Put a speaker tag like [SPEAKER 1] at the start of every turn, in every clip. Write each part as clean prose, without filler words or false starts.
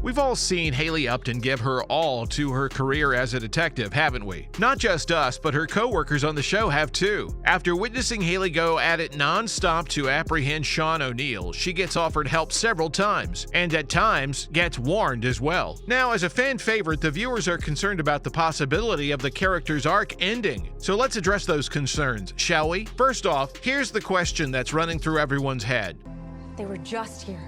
[SPEAKER 1] We've all seen Hailey Upton give her all to her career as a detective, haven't we? Not just us, but her co-workers on the show have too. After witnessing Hailey go at it non-stop to apprehend Sean O'Neill, she gets offered help several times, and at times gets warned as well. Now, as a fan favorite, the viewers are concerned about the possibility of the character's arc ending. So let's address those concerns, shall we? First off, here's the question that's running through everyone's head.
[SPEAKER 2] They were just here.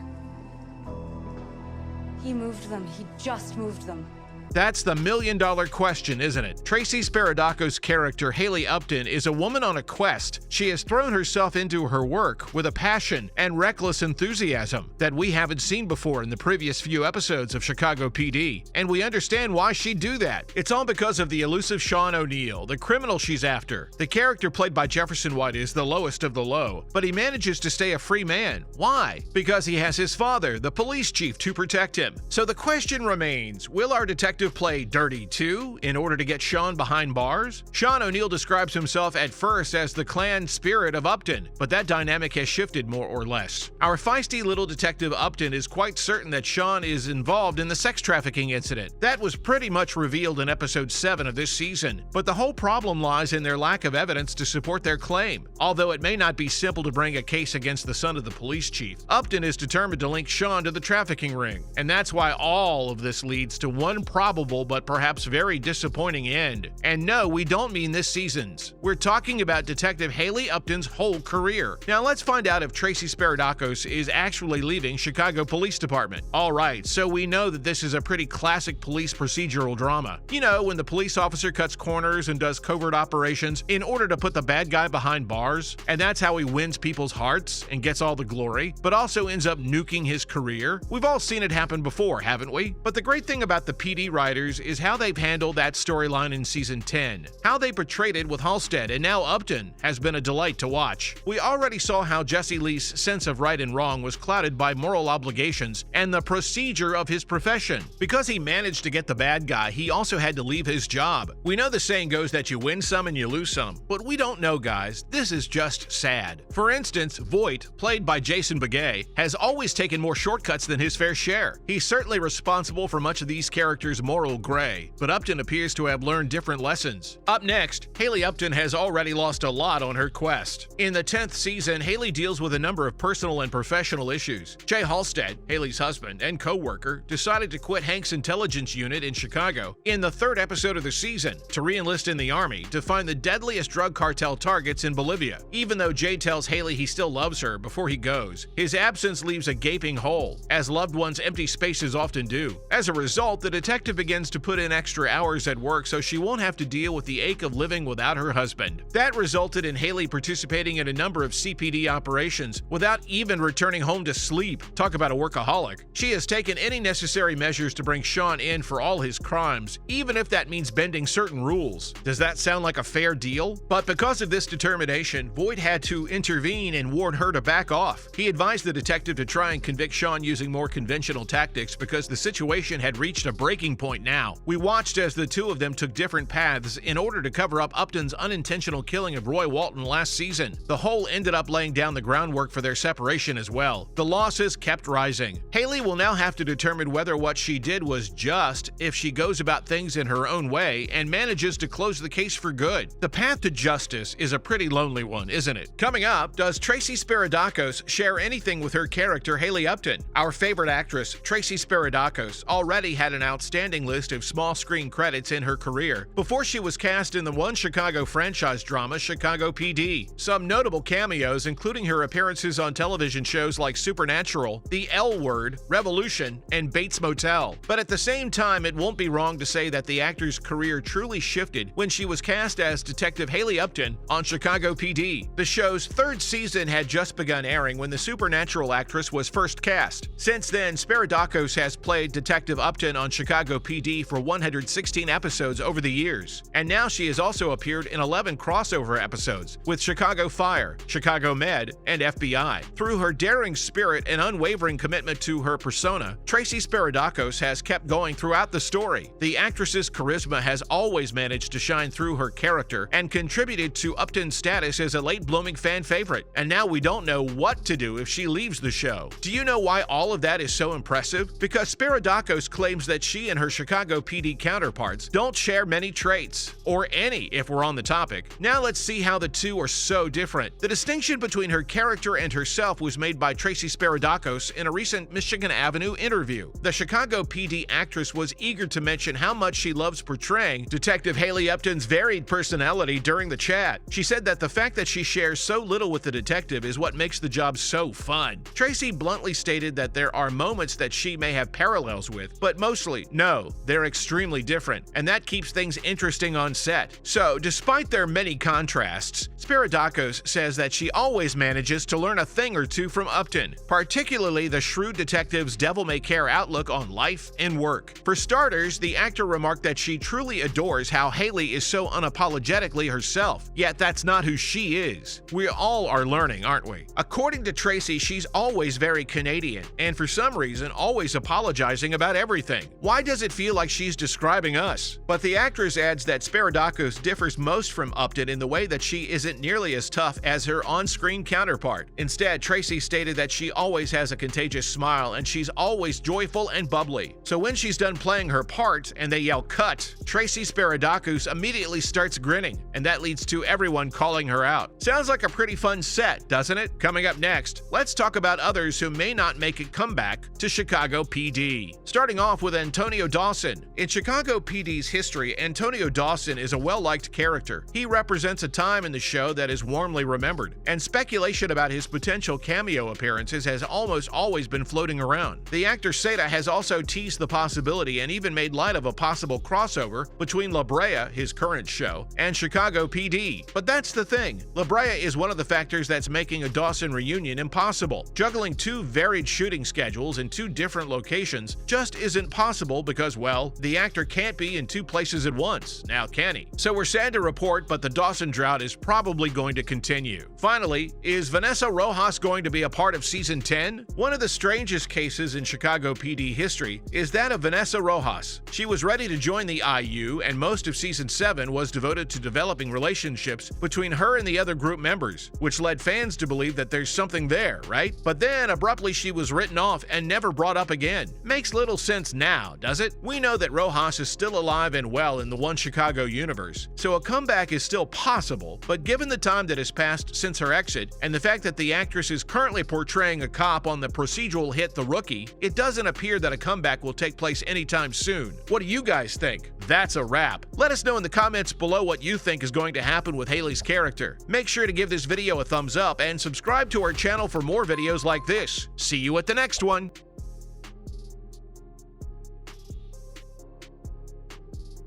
[SPEAKER 2] He moved them. He just moved them.
[SPEAKER 1] That's the million-dollar question, isn't it? Tracy Spiridakos' character, Hailey Upton, is a woman on a quest. She has thrown herself into her work with a passion and reckless enthusiasm that we haven't seen before in the previous few episodes of Chicago PD. And we understand why she'd do that. It's all because of the elusive Sean O'Neill, the criminal she's after. The character played by Jefferson White is the lowest of the low, but he manages to stay a free man. Why? Because he has his father, the police chief, to protect him. So the question remains, will our detective play dirty too in order to get Sean behind bars? Sean O'Neill describes himself at first as the clan spirit of Upton, but that dynamic has shifted more or less. Our feisty little detective Upton is quite certain that Sean is involved in the sex trafficking incident. That was pretty much revealed in episode 7 of this season, but the whole problem lies in their lack of evidence to support their claim. Although it may not be simple to bring a case against the son of the police chief, Upton is determined to link Sean to the trafficking ring, and that's why all of this leads to one probable but perhaps very disappointing end. And no, we don't mean this season's. We're talking about Detective Hailey Upton's whole career. Now let's find out if Tracy Spiridakos is actually leaving Chicago Police Department. Alright, so we know that this is a pretty classic police procedural drama. You know, when the police officer cuts corners and does covert operations in order to put the bad guy behind bars, and that's how he wins people's hearts and gets all the glory, but also ends up nuking his career. We've all seen it happen before, haven't we? But the great thing about the PD writers is how they've handled that storyline in season 10. How they portrayed it with Halstead and now Upton has been a delight to watch. We already saw how Jesse Lee's sense of right and wrong was clouded by moral obligations and the procedure of his profession. Because he managed to get the bad guy, he also had to leave his job. We know the saying goes that you win some and you lose some, but we don't know, guys. This is just sad. For instance, Voight, played by Jason Begay, has always taken more shortcuts than his fair share. He's certainly responsible for much of these characters' moral gray, but Upton appears to have learned different lessons. Up next, Hailey Upton has already lost a lot on her quest. In the 10th season, Hailey deals with a number of personal and professional issues. Jay Halstead, Hailey's husband and co-worker, decided to quit Hank's intelligence unit in Chicago in the 3rd episode of the season to re-enlist in the army to find the deadliest drug cartel targets in Bolivia. Even though Jay tells Hailey he still loves her before he goes, his absence leaves a gaping hole, as loved ones' empty spaces often do. As a result, the detective begins to put in extra hours at work so she won't have to deal with the ache of living without her husband. That resulted in Hailey participating in a number of CPD operations without even returning home to sleep. Talk about a workaholic. She has taken any necessary measures to bring Sean in for all his crimes, even if that means bending certain rules. Does that sound like a fair deal? But because of this determination, Voight had to intervene and warn her to back off. He advised the detective to try and convict Sean using more conventional tactics because the situation had reached a breaking point now. We watched as the two of them took different paths in order to cover up Upton's unintentional killing of Roy Walton last season. The whole ended up laying down the groundwork for their separation as well. The losses kept rising. Hailey will now have to determine whether what she did was just if she goes about things in her own way and manages to close the case for good. The path to justice is a pretty lonely one, isn't it? Coming up, does Tracy Spiridakos share anything with her character Hailey Upton? Our favorite actress, Tracy Spiridakos, already had an outstanding list of small screen credits in her career before she was cast in the one Chicago franchise drama, Chicago PD. Some notable cameos, including her appearances on television shows like Supernatural, The L Word, Revolution, and Bates Motel. But at the same time, it won't be wrong to say that the actor's career truly shifted when she was cast as Detective Hailey Upton on Chicago PD. The show's 3rd season had just begun airing when the Supernatural actress was first cast. Since then, Spiridakos has played Detective Upton on Chicago PD for 116 episodes over the years, and now she has also appeared in 11 crossover episodes with Chicago Fire, Chicago Med, and FBI. Through her daring spirit and unwavering commitment to her persona, Tracy Spiridakos has kept going throughout the story. The actress's charisma has always managed to shine through her character and contributed to Upton's status as a late-blooming fan favorite, and now we don't know what to do if she leaves the show. Do you know why all of that is so impressive? Because Spiridakos claims that she and her Chicago PD counterparts don't share many traits, or any if we're on the topic. Now let's see how the two are so different. The distinction between her character and herself was made by Tracy Spiridakos in a recent Michigan Avenue interview. The Chicago PD actress was eager to mention how much she loves portraying Detective Hailey Upton's varied personality during the chat. She said that the fact that she shares so little with the detective is what makes the job so fun. Tracy bluntly stated that there are moments that she may have parallels with, but mostly, no, they're extremely different, and that keeps things interesting on set. So, despite their many contrasts, Spiridakos says that she always manages to learn a thing or two from Upton, particularly the shrewd detective's devil-may-care outlook on life and work. For starters, the actor remarked that she truly adores how Hailey is so unapologetically herself, yet that's not who she is. We all are learning, aren't we? According to Tracy, she's always very Canadian, and for some reason always apologizing about everything. Why does it feel like she's describing us? But the actress adds that Spiridakos differs most from Upton in the way that she isn't nearly as tough as her on-screen counterpart. Instead, Tracy stated that she always has a contagious smile and she's always joyful and bubbly. So when she's done playing her part and they yell "cut," Tracy Spiridakos immediately starts grinning, and that leads to everyone calling her out. Sounds like a pretty fun set, doesn't it? Coming up next, let's talk about others who may not make a comeback to Chicago PD. Starting off with Antonio Dawson. In Chicago PD's history, Antonio Dawson is a well-liked character. He represents a time in the show that is warmly remembered, and speculation about his potential cameo appearances has almost always been floating around. The actor Seda has also teased the possibility and even made light of a possible crossover between La Brea, his current show, and Chicago PD. But that's the thing. La Brea is one of the factors that's making a Dawson reunion impossible. Juggling two varied shooting schedules in two different locations just isn't possible because, well, the actor can't be in two places at once, now can he? So we're sad to report, but the Dawson drought is probably going to continue. Finally, is Vanessa Rojas going to be a part of Season 10? One of the strangest cases in Chicago PD history is that of Vanessa Rojas. She was ready to join the IU, and most of Season 7 was devoted to developing relationships between her and the other group members, which led fans to believe that there's something there, right? But then, abruptly, she was written off and never brought up again. Makes little sense now, does it? We know that Rojas is still alive and well in the One Chicago universe, so a comeback is still possible, but given the time that has passed since her exit, and the fact that the actress is currently portraying a cop on the procedural hit The Rookie, it doesn't appear that a comeback will take place anytime soon. What do you guys think? That's a wrap. Let us know in the comments below what you think is going to happen with Hailey's character. Make sure to give this video a thumbs up and subscribe to our channel for more videos like this. See you at the next one.